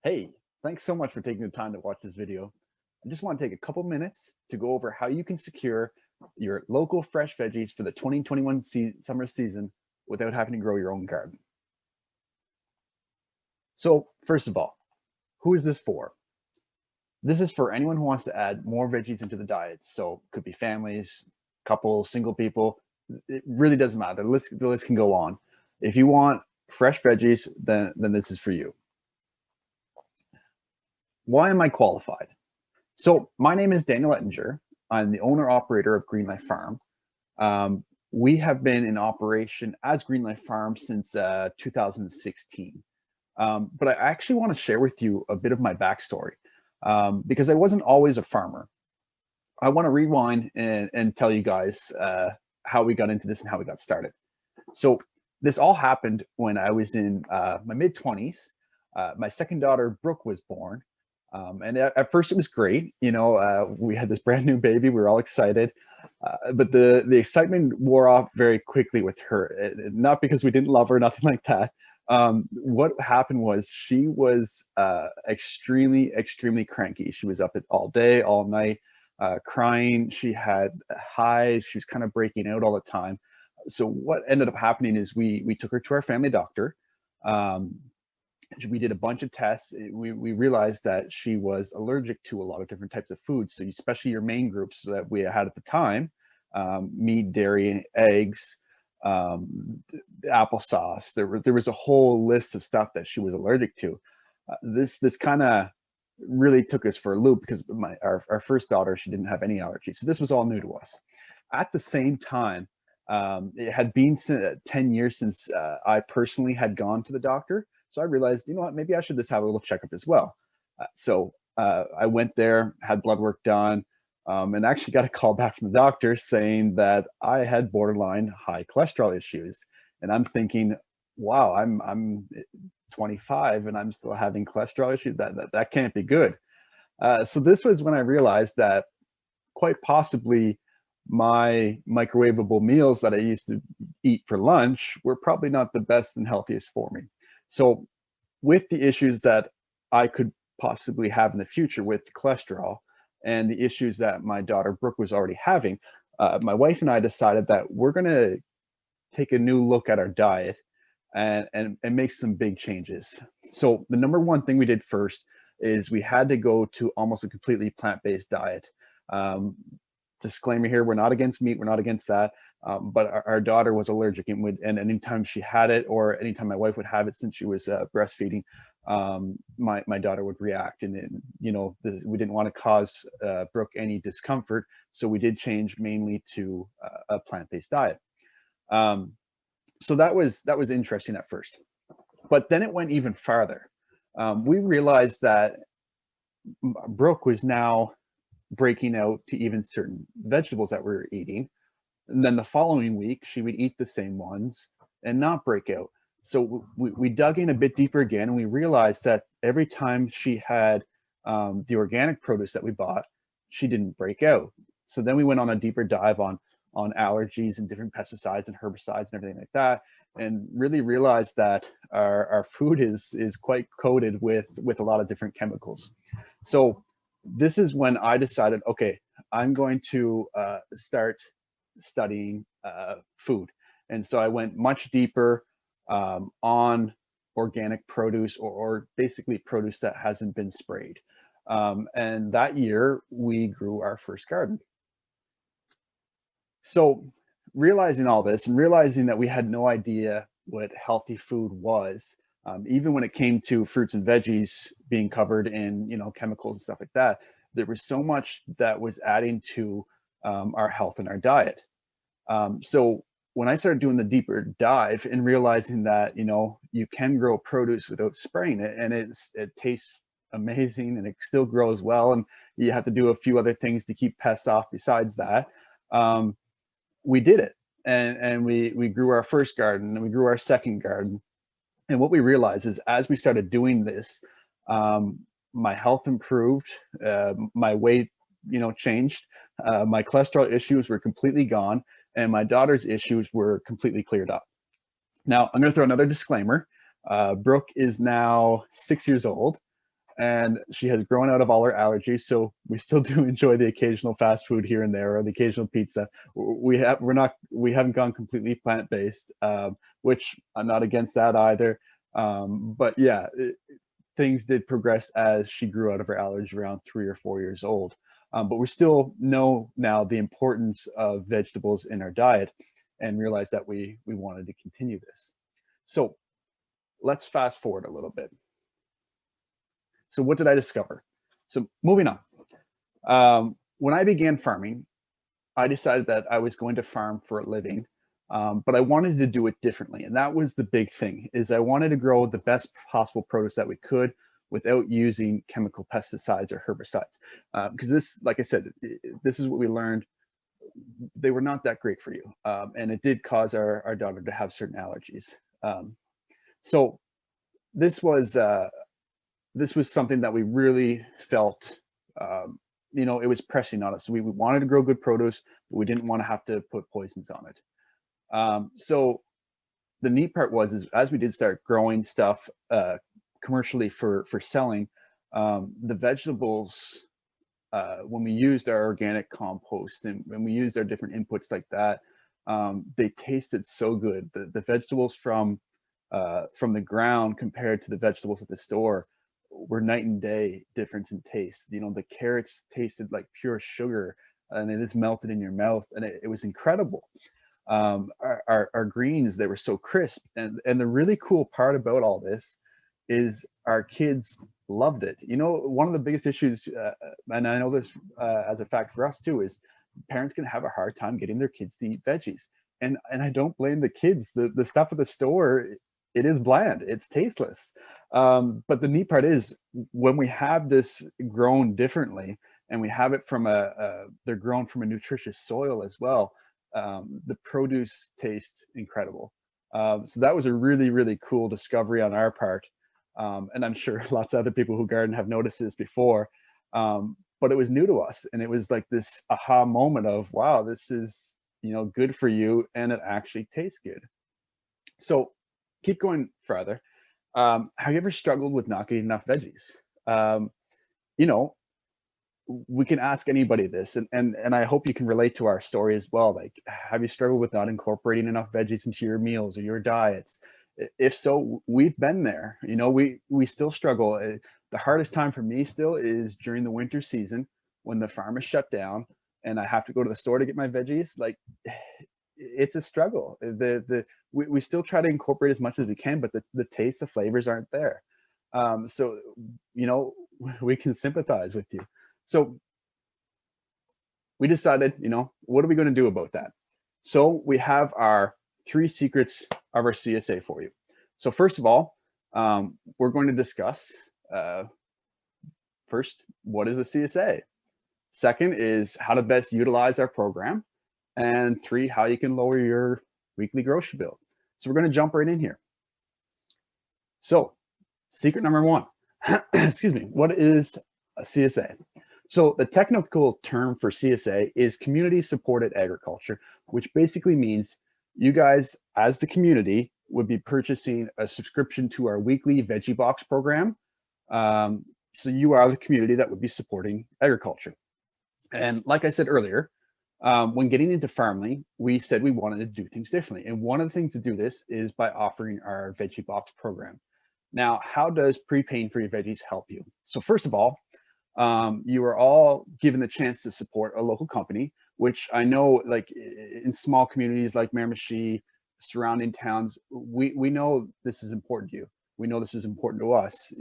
Hey, thanks so much for taking the time to watch this video. I just want to take a couple minutes to go over how you can secure your local fresh veggies for the 2021 summer season without having to grow your own garden. So first of all, who is this for? This is for anyone who wants to add more veggies into the diet. So it could be families, couples, single people. It really doesn't matter. The list can go on. If you want fresh veggies, then this is for you. Why am I qualified? So my name is Daniel Ettinger. I'm the owner operator of Green Life Farm. We have been in operation as Green Life Farm since 2016. But I actually want to share with you a bit of my backstory because I wasn't always a farmer. I want to rewind and tell you guys how we got into this and how we got started. So this all happened when I was in my mid 20s. My second daughter, Brooke, was born. And at first it was great. We had this brand new baby. We were all excited. But the excitement wore off very quickly with her. Not because we didn't love her, nothing like that. What happened was she was extremely cranky. She was up all day, all night, crying. She had highs. She was kind of breaking out all the time. So what ended up happening is we took her to our family doctor. Um, we did a bunch of tests. We realized that she was allergic to a lot of different types of foods. So especially your main groups that we had at the time, meat, dairy, eggs, applesauce. There was a whole list of stuff that she was allergic to. This kind of really took us for a loop because our first daughter, she didn't have any allergies. So this was all new to us. At the same time, it had been 10 years since I personally had gone to the doctor. So I realized, you know what, maybe I should just have a little checkup as well. So I went there, had blood work done, and actually got a call back from the doctor saying that I had borderline high cholesterol issues. And I'm thinking, wow, I'm 25 and I'm still having cholesterol issues. That can't be good. So this was when I realized that quite possibly my microwavable meals that I used to eat for lunch were probably not the best and healthiest for me. So with the issues that I could possibly have in the future with cholesterol and the issues that my daughter Brooke was already having, my wife and I decided that we're going to take a new look at our diet and make some big changes. So the number one thing we did first is we had to go to almost a completely plant-based diet. Um, Disclaimer here, we're not against meat, we're not against that, but our daughter was allergic and anytime she had it or anytime my wife would have it since she was breastfeeding, my daughter would react, and we didn't want to cause Brooke any discomfort, so we did change mainly to a plant-based diet. um, so that was interesting at first, but then it went even farther. We realized that Brooke was now breaking out to even certain vegetables that we were eating. And then the following week, she would eat the same ones and not break out. So we dug in a bit deeper again, and we realized that every time she had the organic produce that we bought, she didn't break out. So then we went on a deeper dive on allergies and different pesticides and herbicides and everything like that, and really realized that our food is quite coated with a lot of different chemicals. So this is when I decided, okay, I'm going to start studying food. And so I went much deeper on organic produce or basically produce that hasn't been sprayed. And that year we grew our first garden. So realizing all this and realizing that we had no idea what healthy food was, even when it came to fruits and veggies being covered in chemicals and stuff like that, there was so much that was adding to our health and our diet. So when I started doing the deeper dive and realizing that you can grow produce without spraying it, and it tastes amazing and it still grows well, and you have to do a few other things to keep pests off besides that. We did it, and we grew our first garden and we grew our second garden. And what we realized is as we started doing this, my health improved, my weight changed, my cholesterol issues were completely gone, and my daughter's issues were completely cleared up. Now I'm going to throw another disclaimer. Brooke is now 6 years old. and she has grown out of all her allergies. So we still do enjoy the occasional fast food here and there, or the occasional pizza. We haven't gone completely plant-based, which I'm not against that either. But yeah, things did progress as she grew out of her allergies around 3 or 4 years old. But we still know now the importance of vegetables in our diet, and realize that we wanted to continue this. So let's fast forward a little bit. So what did I discover? So moving on. When I began farming, I decided that I was going to farm for a living, but I wanted to do it differently. And that was the big thing, is I wanted to grow the best possible produce that we could without using chemical pesticides or herbicides. Because this, like I said, this is what we learned. They were not that great for you. And it did cause our daughter to have certain allergies. So this was something that we really felt, it was pressing on us. We wanted to grow good produce, but we didn't want to have to put poisons on it. So the neat part is as we did start growing stuff commercially for selling, the vegetables, when we used our organic compost and when we used our different inputs like that, they tasted so good. The vegetables from the ground compared to the vegetables at the store were night and day difference in taste. The carrots tasted like pure sugar, and it just melted in your mouth, and it was incredible. Our greens, they were so crisp, and the really cool part about all this is our kids loved it. One of the biggest issues, and I know this as a fact for us too, is parents can have a hard time getting their kids to eat veggies, and I don't blame the kids. The stuff at the store, it is bland, it's tasteless. But the neat part is when we have this grown differently, and we have it from they're grown from a nutritious soil as well, the produce tastes incredible. So that was a really, really cool discovery on our part. And I'm sure lots of other people who garden have noticed this before, but it was new to us. And it was like this aha moment of, wow, this is, good for you, and it actually tastes good. So keep going further. Have you ever struggled with not getting enough veggies? You know, we can ask anybody this, and I hope you can relate to our story as well. Like, have you struggled with not incorporating enough veggies into your meals or your diets? If so, we've been there. We still struggle. The hardest time for me still is during the winter season when the farm is shut down and I have to go to the store to get my veggies. Like, it's a struggle. We still try to incorporate as much as we can, but the taste, the flavors aren't there. So, we can sympathize with you. So we decided, what are we going to do about that? So we have our 3 secrets of our CSA for you. So first of all, we're going to discuss first, what is a CSA? Second is how to best utilize our program. And 3, how you can lower your weekly grocery bill. So we're going to jump right in here. So secret number 1, excuse me, what is a CSA? So the technical term for CSA is community supported agriculture, which basically means you guys as the community would be purchasing a subscription to our weekly veggie box program. So you are the community that would be supporting agriculture. And like I said earlier, when getting into farming, we said we wanted to do things differently. And one of the things to do this is by offering our veggie box program. Now, how does prepaying for your veggies help you? So first of all, you are all given the chance to support a local company, which I know, like in small communities like Miramichi, surrounding towns, we know this is important to you. We know this is important to us.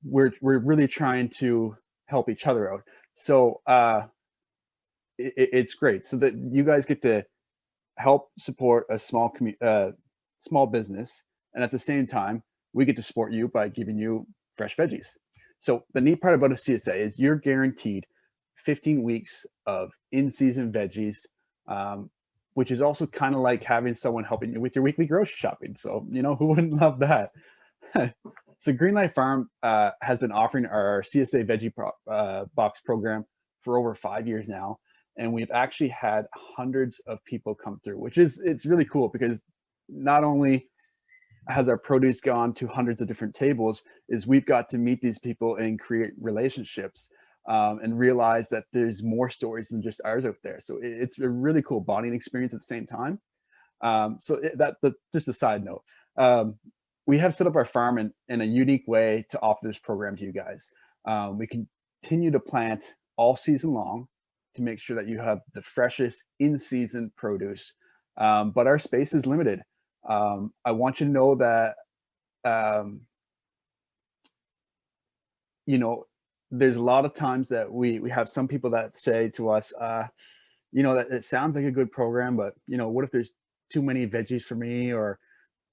We're really trying to help each other out. So it's great, so that you guys get to help support a small business, and at the same time, we get to support you by giving you fresh veggies. So the neat part about a CSA is you're guaranteed 15 weeks of in-season veggies, which is also kind of like having someone helping you with your weekly grocery shopping. So, who wouldn't love that? So Greenlight Farm has been offering our CSA veggie box program for over 5 years now. And we've actually had hundreds of people come through, it's really cool, because not only has our produce gone to hundreds of different tables is we've got to meet these people and create relationships, and realize that there's more stories than just ours out there. So it's a really cool bonding experience at the same time. Just a side note. Um, we have set up our farm in a unique way to offer this program to you guys. We continue to plant all season long to make sure that you have the freshest in-season produce, but our space is limited. I want you to know that, um, you know, there's a lot of times that we have some people that say to us, that it sounds like a good program, but what if there's too many veggies for me, or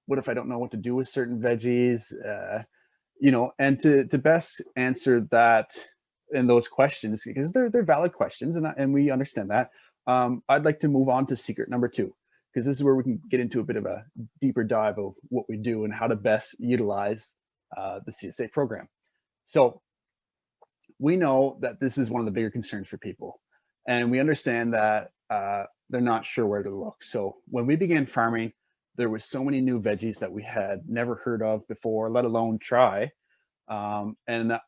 what if I don't know what to do with certain veggies? And to best answer that and those questions, because they're valid questions, and we understand that. I'd like to move on to secret number 2, because this is where we can get into a bit of a deeper dive of what we do and how to best utilize the CSA program. So we know that this is one of the bigger concerns for people, and we understand that they're not sure where to look. So when we began farming, there was so many new veggies that we had never heard of before, let alone try. And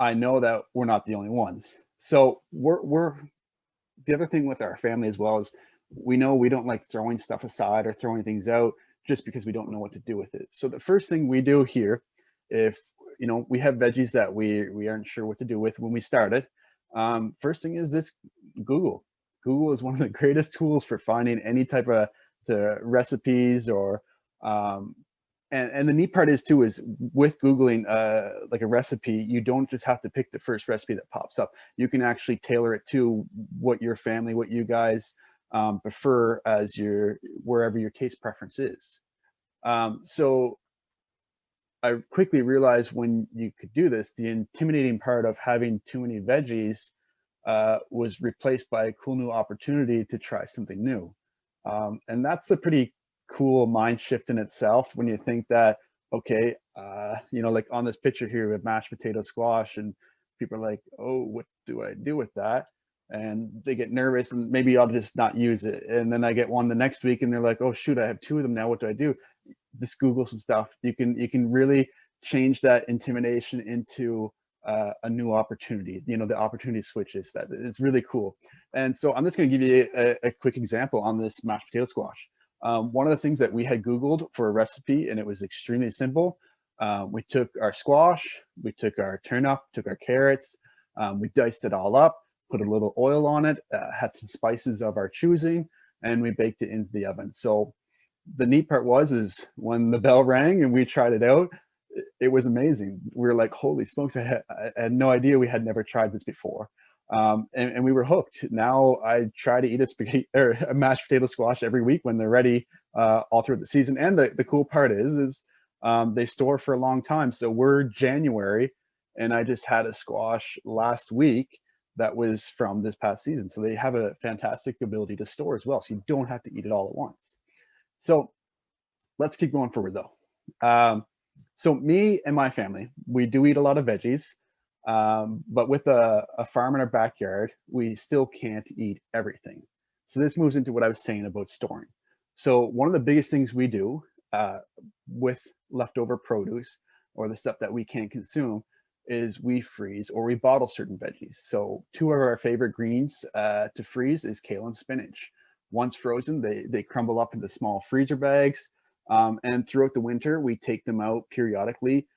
I know that we're not the only ones. So we're the other thing with our family as well is we know we don't like throwing stuff aside or throwing things out just because we don't know what to do with it. So the first thing we do here, if we have veggies that we aren't sure what to do with when we started, first thing is this: Google. Google is one of the greatest tools for finding any type of recipes or and the neat part is too is with Googling like a recipe, you don't just have to pick the first recipe that pops up. You can actually tailor it to what your family, what you guys prefer as wherever your taste preference is. So I quickly realized when you could do this, the intimidating part of having too many veggies was replaced by a cool new opportunity to try something new. And that's a pretty cool mind shift in itself when you think that, okay, like on this picture here we have mashed potato squash, and people are like, oh, what do I do with that? And they get nervous, and maybe I'll just not use it. And then I get one the next week and they're like, oh shoot, I have 2 of them now, what do I do? Just Google some stuff. You can really change that intimidation into a new opportunity. The opportunity switches. That it's really cool. And so I'm just going to give you a quick example on this mashed potato squash. One of the things that we had Googled for a recipe, and it was extremely simple. We took our squash, we took our turnip, took our carrots, we diced it all up, put a little oil on it, had some spices of our choosing, and we baked it into the oven. So the neat part is when the bell rang and we tried it out, it was amazing. We were like, holy smokes, I had no idea, we had never tried this before. And we were hooked. Now I try to eat a spaghetti or a mashed potato squash every week when they're ready, all throughout the season. And the cool part is they store for a long time. So we're January, and I just had a squash last week that was from this past season. So they have a fantastic ability to store as well. So you don't have to eat it all at once. So let's keep going forward though. So me and my family, we do eat a lot of veggies. But with a farm in our backyard, we still can't eat everything. So this moves into what I was saying about storing. So one of the biggest things we do with leftover produce or the stuff that we can't consume is we freeze or we bottle certain veggies. So 2 of our favorite greens to freeze is kale and spinach. Once frozen, they crumble up into small freezer bags. And throughout the winter, we take them out periodically.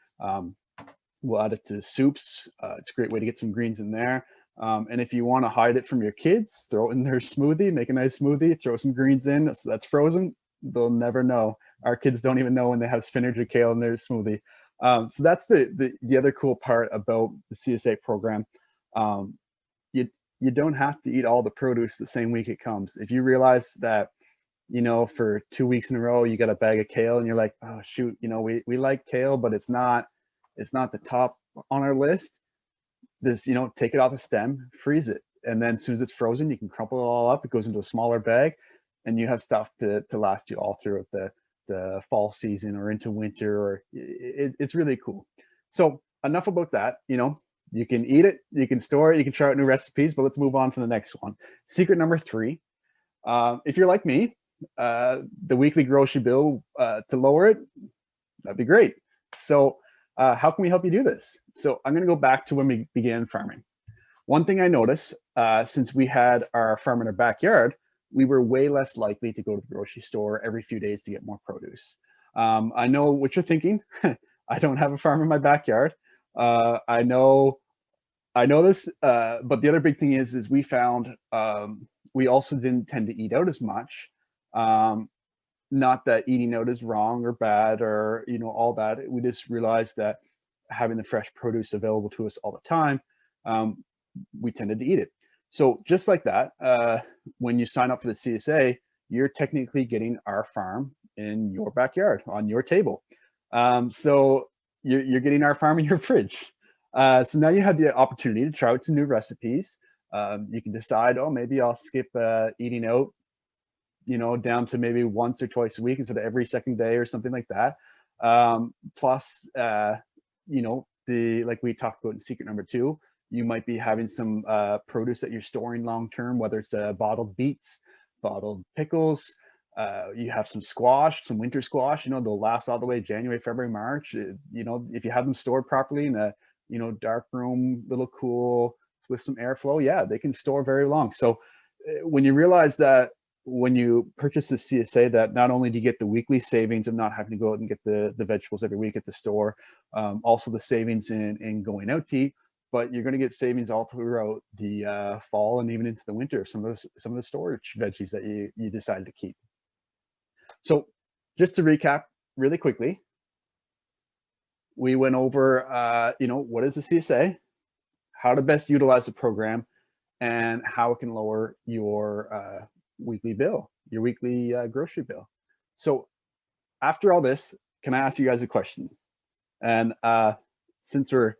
We'll add it to soups. It's a great way to get some greens in there. And if you want to hide it from your kids, throw it in their smoothie, make a nice smoothie, throw some greens in. So that's frozen. They'll never know. Our kids don't even know when they have spinach or kale in their smoothie. So that's the other cool part about the CSA program. You don't have to eat all the produce the same week it comes. If you realize that, for 2 weeks in a row, you got a bag of kale and you're like, oh shoot, we like kale, but it's not the top on our list. This, take it off the stem, freeze it. And then as soon as it's frozen, you can crumple it all up. It goes into a smaller bag and you have stuff to last you all throughout the fall season or into winter, or it's really cool. So enough about that. You can eat it, you can store it, you can try out new recipes, but let's move on to the next one. Secret number 3. If you're like me, the weekly grocery bill to lower it, that'd be great. So how can we help you do this? So I'm going to go back to when we began farming. One thing I noticed, since we had our farm in our backyard, we were way less likely to go to the grocery store every few days to get more produce. I know what you're thinking. I don't have a farm in my backyard. I know this, but the other big thing is we found we also didn't tend to eat out as much. Not that eating out is wrong or bad or all that. We just realized that having the fresh produce available to us all the time, we tended to eat it. So just like that, when you sign up for the CSA, you're technically getting our farm in your backyard on your table. So you're getting our farm in your fridge. So now you have the opportunity to try out some new recipes. You can decide, oh, maybe I'll skip eating out, down to maybe once or twice a week instead of every second day or something like that. Plus, like we talked about in secret number 2, you might be having some produce that you're storing long term, whether it's bottled beets, bottled pickles. You have some squash, some winter squash. They'll last all the way January, February, March. If you have them stored properly in a dark room, little cool with some airflow, yeah, they can store very long. So when you realize that when you purchase the CSA, that not only do you get the weekly savings of not having to go out and get the vegetables every week at the store, also the savings in going out to eat, but you're going to get savings all throughout the fall and even into the winter, some of the storage veggies that you decided to keep. So just to recap really quickly, we went over, what is the CSA, how to best utilize the program, and how it can lower your weekly bill, your weekly grocery bill. So after all this, can I ask you guys a question? And since we're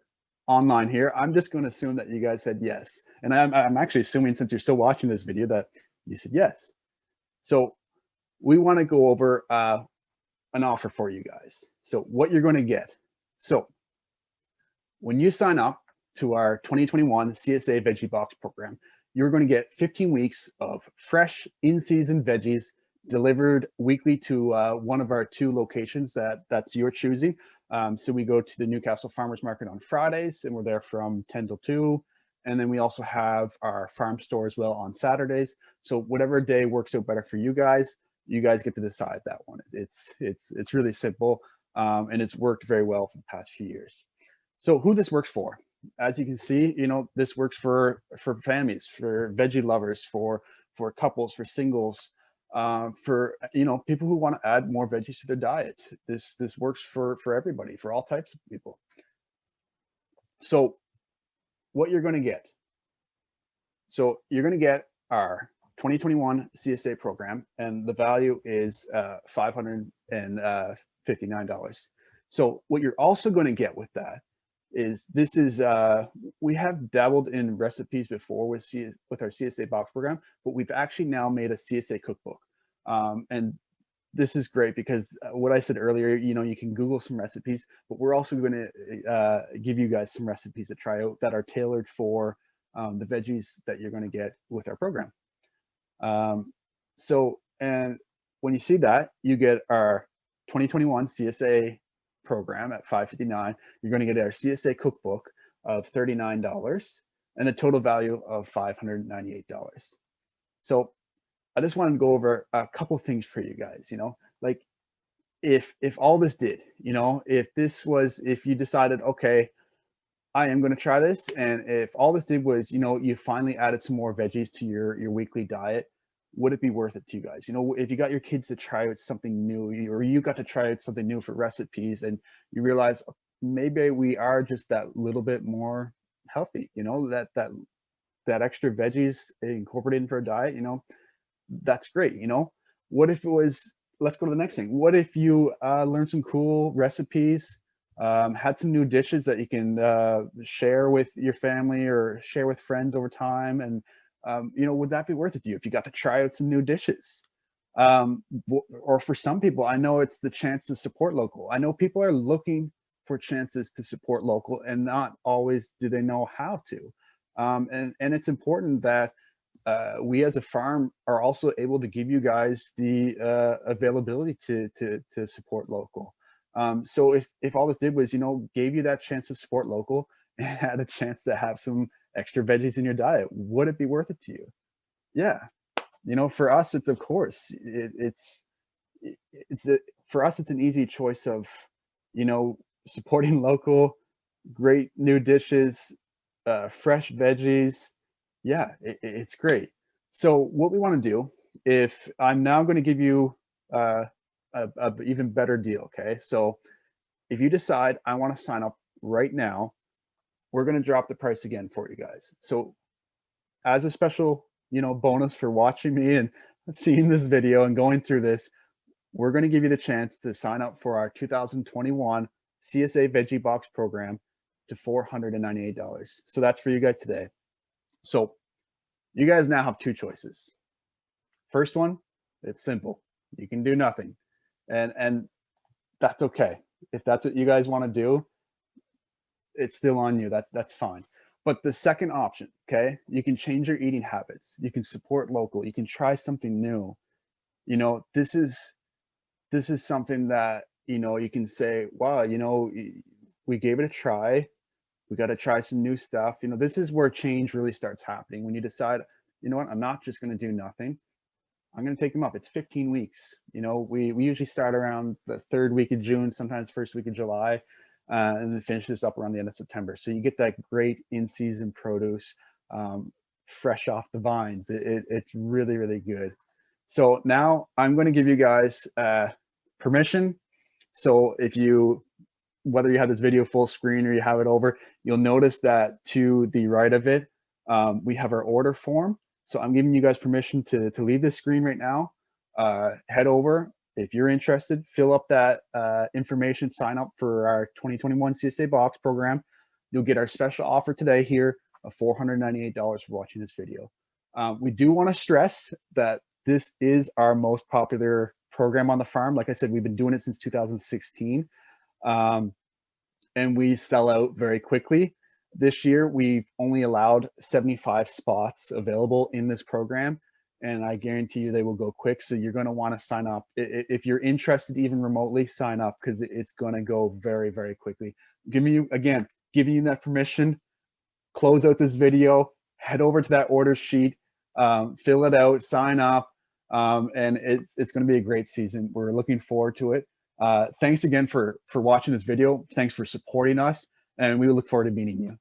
online here, I'm just going to assume that you guys said yes. And I'm actually assuming, since you're still watching this video, that you said yes. So we want to go over an offer for you guys. So what you're going to get. So when you sign up to our 2021 CSA Veggie Box program, you're going to get 15 weeks of fresh in-season veggies delivered weekly to one of our 2 locations that's your choosing. So we go to the Newcastle Farmers Market on Fridays, and we're there from 10 till 2. And then we also have our farm store as well on Saturdays. So whatever day works out better for you guys get to decide that one. It's really simple, and it's worked very well for the past few years. So who this works for? As you can see, this works for families, for veggie lovers, for couples, for singles, for people who want to add more veggies to their diet. This works for everybody, for all types of people. So what you're going to get. So you're going to get our 2021 CSA program, and the value is $559. So what you're also going to get with that is we have dabbled in recipes before with our CSA box program, but we've actually now made a CSA cookbook. And this is great because what I said earlier, you can Google some recipes, but we're also going to give you guys some recipes to try out that are tailored for the veggies that you're going to get with our program. And when you see that, you get our 2021 CSA program at $559. You're going to get our CSA cookbook of $39 and the total value of $598. So I just wanted to go over a couple things for you guys. Like if all this did, if you decided, okay, I am going to try this, and if all this did was, you finally added some more veggies to your weekly diet, would it be worth it to you guys? If you got your kids to try out something new, or you got to try out something new for recipes, and you realize maybe we are just that little bit more healthy, that extra veggies incorporated into our diet, that's great. What if it was, let's go to the next thing. What if you learned some cool recipes, had some new dishes that you can share with your family or share with friends over time, and would that be worth it to you if you got to try out some new dishes? Or for some people, I know it's the chance to support local. I know people are looking for chances to support local, and not always do they know how to. And it's important that we as a farm are also able to give you guys the availability to support local. So if all this did was, gave you that chance to support local and had a chance to have some extra veggies in your diet, would it be worth it to you? Yeah. For us, it's, of course, for us, it's an easy choice of, supporting local, great new dishes, fresh veggies. Yeah, it's great. So what we want to do, if I'm now going to give you a even better deal, okay? So if you decide I want to sign up right now, we're going to drop the price again for you guys. So as a special, bonus for watching me and seeing this video and going through this, we're going to give you the chance to sign up for our 2021 CSA Veggie Box program to $498. So that's for you guys today. So you guys now have two choices. First one, it's simple. You can do nothing. And that's okay. If that's what you guys want to do, it's still on you. That's fine. But the second option, okay, you can change your eating habits. You can support local. You can try something new. This is something that, you can say, wow, we gave it a try. We got to try some new stuff. This is where change really starts happening. When you decide, you know what, I'm not just going to do nothing. I'm going to take them up. It's 15 weeks. We usually start around the third week of June, sometimes first week of July, and then finish this up around the end of September. So you get that great in-season produce, fresh off the vines. It's really, really good. So now I'm going to give you guys permission. So whether you have this video full screen or you have it over, you'll notice that to the right of it, we have our order form. So I'm giving you guys permission to leave this screen right now. Head over. If you're interested, fill up that information, sign up for our 2021 CSA Box program. You'll get our special offer today here of $498 for watching this video. We do want to stress that this is our most popular program on the farm. Like I said, we've been doing it since 2016. And we sell out very quickly. This year, we've only allowed 75 spots available in this program, and I guarantee you they will go quick. So you're going to want to sign up. If you're interested even remotely, sign up, because it's going to go very, very quickly. Giving you that permission, close out this video, head over to that order sheet, fill it out, sign up, and it's going to be a great season. We're looking forward to it. Thanks again for watching this video. Thanks for supporting us, and we look forward to meeting you.